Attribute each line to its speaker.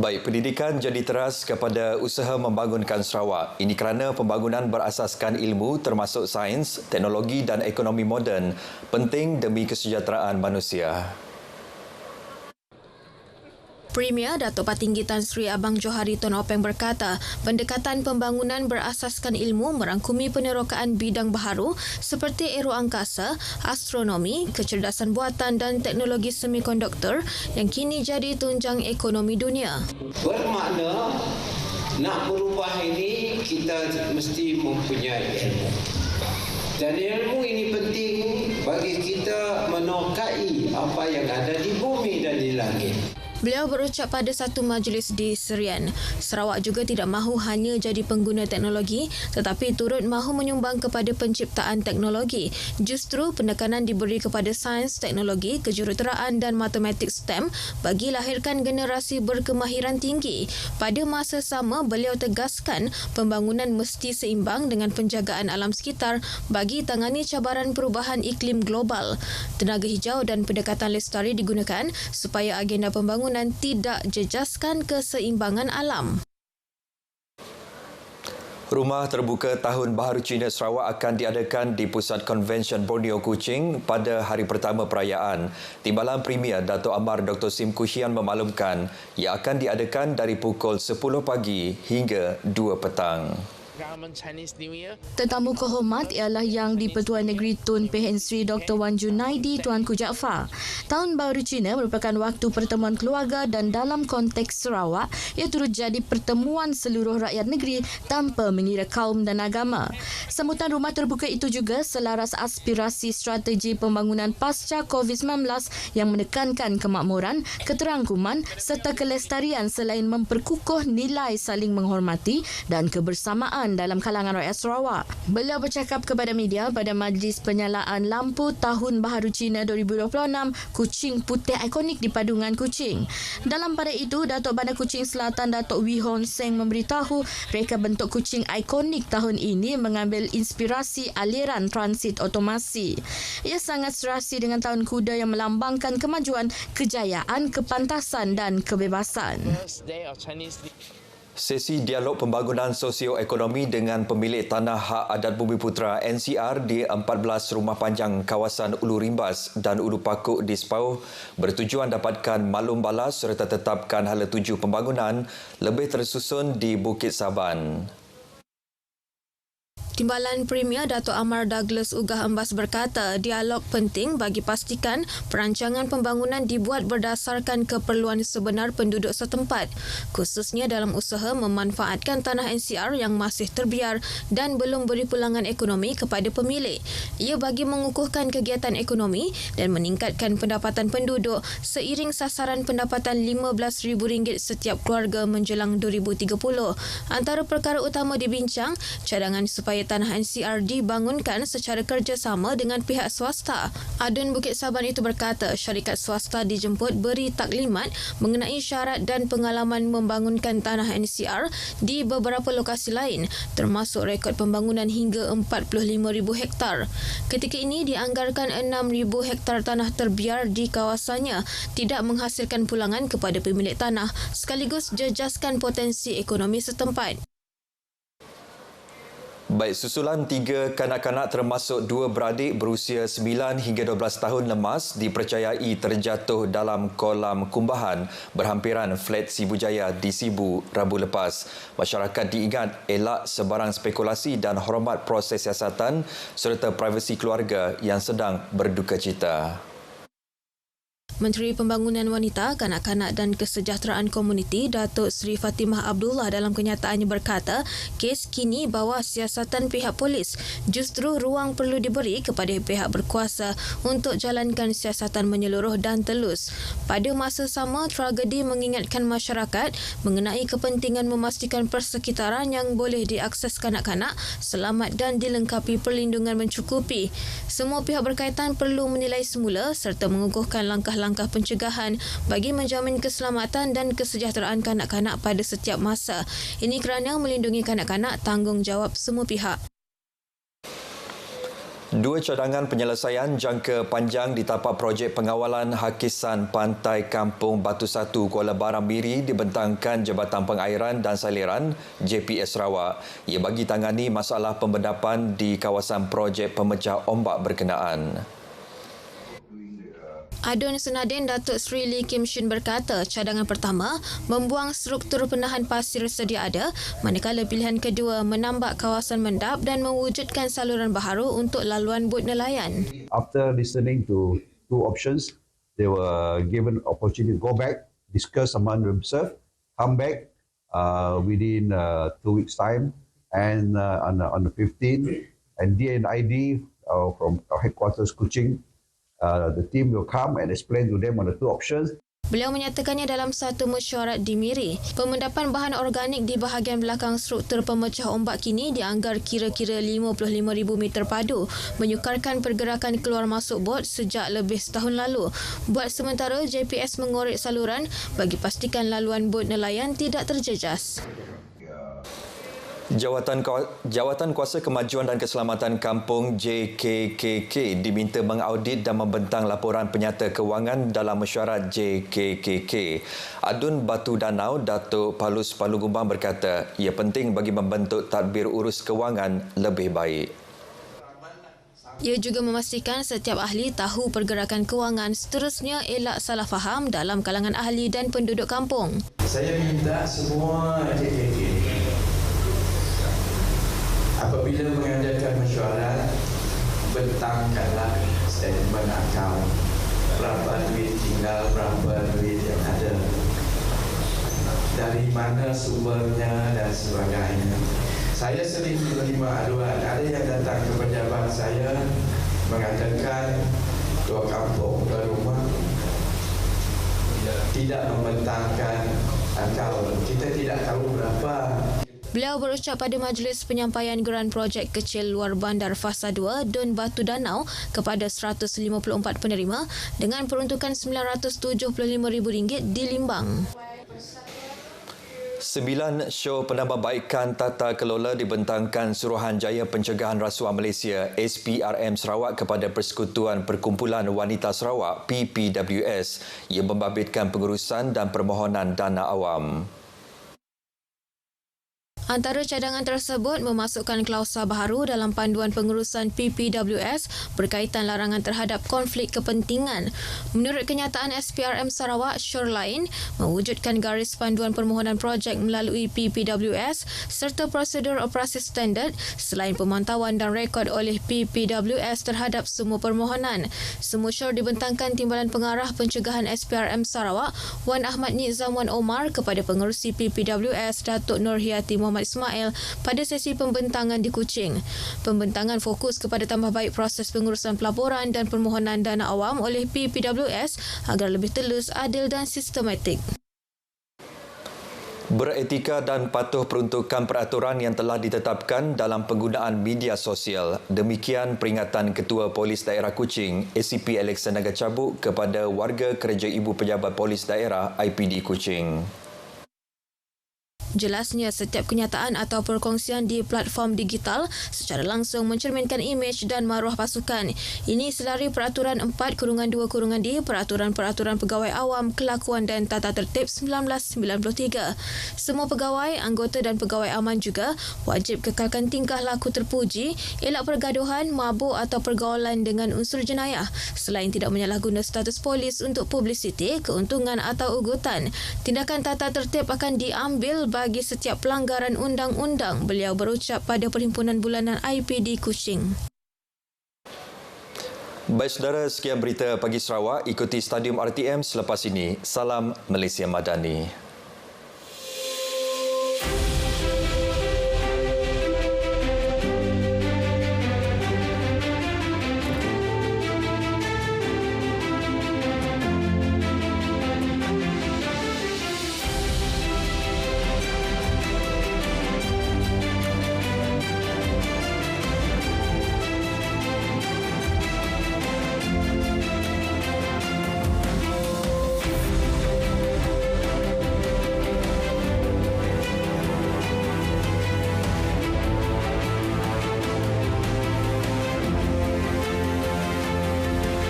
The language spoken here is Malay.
Speaker 1: Baik, pendidikan jadi teras kepada usaha membangunkan Sarawak. Ini kerana pembangunan berasaskan ilmu termasuk sains, teknologi dan ekonomi moden penting demi kesejahteraan manusia.
Speaker 2: Premier Datuk Patinggi Tan Sri Abang Johari Tun Openg berkata, pendekatan pembangunan berasaskan ilmu merangkumi penerokaan bidang baharu seperti aero angkasa, astronomi, kecerdasan buatan dan teknologi semikonduktor yang kini jadi tunjang ekonomi dunia.
Speaker 3: Bermakna nak berubah ini kita mesti mempunyai ilmu. Dan ilmu ini penting bagi kita menokai apa yang ada di bumi dan di langit.
Speaker 2: Beliau berucap pada satu majlis di Serian. Sarawak juga tidak mahu hanya jadi pengguna teknologi tetapi turut mahu menyumbang kepada penciptaan teknologi. Justru penekanan diberi kepada sains, teknologi, kejuruteraan dan matematik STEM bagi lahirkan generasi berkemahiran tinggi. Pada masa sama, beliau tegaskan pembangunan mesti seimbang dengan penjagaan alam sekitar bagi tangani cabaran perubahan iklim global. Tenaga hijau dan pendekatan lestari digunakan supaya agenda pembangunan tidak jejaskan keseimbangan alam.
Speaker 1: Rumah terbuka Tahun Baharu Cina Sarawak akan diadakan di Pusat Konvensyen Borneo Kuching pada hari pertama perayaan. Timbalan Premier Datuk Amar Dr. Sim Kushian memaklumkan ia akan diadakan dari pukul 10 pagi hingga 2 petang.
Speaker 4: Tetamu kehormat ialah Yang di-Pertuan Negeri Tun Pehen Sri Dr. Wan Junaidi Tuanku Jaafar. Tahun Baru Cina merupakan waktu pertemuan keluarga dan dalam konteks Sarawak, ia turut jadi pertemuan seluruh rakyat negeri tanpa mengira kaum dan agama. Sambutan rumah terbuka itu juga selaras aspirasi strategi pembangunan pasca COVID-19 yang menekankan kemakmuran, keterangkuman serta kelestarian selain memperkukuh nilai saling menghormati dan kebersamaan dalam kalangan rakyat Sarawak. Beliau bercakap kepada media pada majlis penyalaan lampu Tahun Baharu Cina 2026 Kuching Putih Ikonik di Padungan Kuching. Dalam pada itu, Datuk Bandar Kuching Selatan Datuk Wee Hon Seng memberitahu reka bentuk Kuching ikonik tahun ini mengambil inspirasi aliran transit otomasi. Ia sangat serasi dengan tahun kuda yang melambangkan kemajuan, kejayaan, kepantasan dan kebebasan.
Speaker 1: Sesi dialog pembangunan sosioekonomi dengan pemilik tanah hak adat Bumiputera NCR di 14 rumah panjang kawasan Ulu Rimbas dan Ulu Pakuk di Sepauh bertujuan dapatkan maklum balas serta tetapkan hala tuju pembangunan lebih tersusun di Bukit Saban.
Speaker 2: Timbalan Premier Datuk Amar Douglas Ugah Embas berkata, dialog penting bagi pastikan perancangan pembangunan dibuat berdasarkan keperluan sebenar penduduk setempat, khususnya dalam usaha memanfaatkan tanah NCR yang masih terbiar dan belum beri pulangan ekonomi kepada pemilik. Ia bagi mengukuhkan kegiatan ekonomi dan meningkatkan pendapatan penduduk seiring sasaran pendapatan RM15,000 setiap keluarga menjelang 2030. Antara perkara utama dibincang, cadangan supaya tanah NCR dibangunkan secara kerjasama dengan pihak swasta. Adun Bukit Saban itu berkata syarikat swasta dijemput beri taklimat mengenai syarat dan pengalaman membangunkan tanah NCR di beberapa lokasi lain termasuk rekod pembangunan hingga 45,000 hektar. Ketika ini dianggarkan 6,000 hektar tanah terbiar di kawasannya tidak menghasilkan pulangan kepada pemilik tanah sekaligus jejaskan potensi ekonomi setempat.
Speaker 1: Baik, susulan 3 kanak-kanak termasuk 2 beradik berusia 9 hingga 12 tahun lemas dipercayai terjatuh dalam kolam kumbahan berhampiran flat Sibu Jaya di Sibu Rabu lepas. Masyarakat diingat elak sebarang spekulasi dan hormat proses siasatan serta privasi keluarga yang sedang berduka cita.
Speaker 2: Menteri Pembangunan Wanita, Kanak-kanak dan Kesejahteraan Komuniti Datuk Seri Fatimah Abdullah dalam kenyataannya berkata, kes kini bawah siasatan pihak polis. Justru ruang perlu diberi kepada pihak berkuasa untuk jalankan siasatan menyeluruh dan telus. Pada masa sama, tragedi mengingatkan masyarakat mengenai kepentingan memastikan persekitaran yang boleh diakses kanak-kanak selamat dan dilengkapi perlindungan mencukupi. Semua pihak berkaitan perlu menilai semula serta mengukuhkan langkah-langkah pencegahan bagi menjamin keselamatan dan kesejahteraan kanak-kanak pada setiap masa. Ini kerana melindungi kanak-kanak tanggungjawab semua pihak.
Speaker 1: Dua cadangan penyelesaian jangka panjang di tapak projek pengawalan hakisan Pantai Kampung Batu Satu, Kuala Barambiri dibentangkan Jabatan Pengairan dan Saliran JPS Sarawak. Ia bagi tangani masalah pembedapan di kawasan projek pemecah ombak berkenaan.
Speaker 2: Adun Senadin Datuk Sri Lee Kim Shin berkata cadangan pertama membuang struktur penahan pasir sedia ada, manakala pilihan kedua menambah kawasan mendap dan mewujudkan saluran baharu untuk laluan bot nelayan.
Speaker 5: After listening to two options, they were given opportunity to go back, discuss among themselves, come back within 2 weeks' time, and on the 15th, and DNID from our headquarters Kuching, the team will come and explain to them on the two options.
Speaker 2: Beliau menyatakannya dalam satu mesyuarat di Miri. Pemendapan bahan organik di bahagian belakang struktur pemecah ombak kini dianggar kira-kira 55,000 meter padu, menyukarkan pergerakan keluar masuk bot sejak lebih setahun lalu. Buat sementara, JPS mengorek saluran bagi pastikan laluan bot nelayan tidak terjejas.
Speaker 1: Jawatan Kuasa Kemajuan dan Keselamatan Kampung JKKK diminta mengaudit dan membentang laporan penyata kewangan dalam mesyuarat JKKK. Adun Batu Danau Datuk Palus Palu Gumbang berkata ia penting bagi membentuk tadbir urus kewangan lebih baik.
Speaker 2: Ia juga memastikan setiap ahli tahu pergerakan kewangan, seterusnya elak salah faham dalam kalangan ahli dan penduduk kampung.
Speaker 6: Saya minta semua JKK apabila mengadakan mesyuarat, bentangkanlah statement akaun. Berapa duit tinggal, berapa duit yang ada, dari mana sumbernya dan sebagainya. Saya sering menerima aduan. Ada yang datang ke pejabat saya mengatakan dua kampung, dua rumah tidak membentangkan akaun. Kita tidak tahu berapa.
Speaker 2: Beliau berucap pada majlis penyampaian geran projek kecil luar bandar Fasa 2 Dun Batu Danau kepada 154 penerima dengan peruntukan RM975,000 di Limbang.
Speaker 1: 9 show penambahbaikan tata kelola dibentangkan Suruhanjaya Pencegahan Rasuah Malaysia SPRM Sarawak kepada Persekutuan Perkumpulan Wanita Sarawak PPWS yang membabitkan pengurusan dan permohonan dana awam.
Speaker 2: Antara cadangan tersebut memasukkan klausa baharu dalam panduan pengurusan PPWS berkaitan larangan terhadap konflik kepentingan. Menurut kenyataan SPRM Sarawak, Shoreline mewujudkan garis panduan permohonan projek melalui PPWS serta prosedur operasi standard selain pemantauan dan rekod oleh PPWS terhadap semua permohonan. Semua syur dibentangkan Timbalan Pengarah Pencegahan SPRM Sarawak, Wan Ahmad Nizam Wan Omar kepada pengerusi PPWS Datuk Nurhayati Muhammad Ismail pada sesi pembentangan di Kuching. Pembentangan fokus kepada tambah baik proses pengurusan pelaporan dan permohonan dana awam oleh PPWS agar lebih telus, adil dan sistematik.
Speaker 1: Beretika dan patuh peruntukan peraturan yang telah ditetapkan dalam penggunaan media sosial. Demikian peringatan Ketua Polis Daerah Kuching, ACP Alexander Gacabuk kepada warga kerja ibu pejabat Polis Daerah IPD Kuching.
Speaker 2: Jelasnya, setiap kenyataan atau perkongsian di platform digital secara langsung mencerminkan imej dan maruah pasukan. Ini selari Peraturan 4/2/D Peraturan-Peraturan Pegawai Awam, Kelakuan dan Tata Tertib 1993. Semua pegawai, anggota dan pegawai aman juga wajib kekalkan tingkah laku terpuji, elak pergaduhan, mabuk atau pergaulan dengan unsur jenayah, selain tidak menyalahguna status polis untuk publisiti, keuntungan atau ugutan. Tindakan tata tertib akan diambil bagi setiap pelanggaran undang-undang, beliau berucap pada Perhimpunan Bulanan IPD Kuching.
Speaker 1: Baik saudara, sekian berita pagi Sarawak. Ikuti Stadium RTM selepas ini. Salam Malaysia Madani.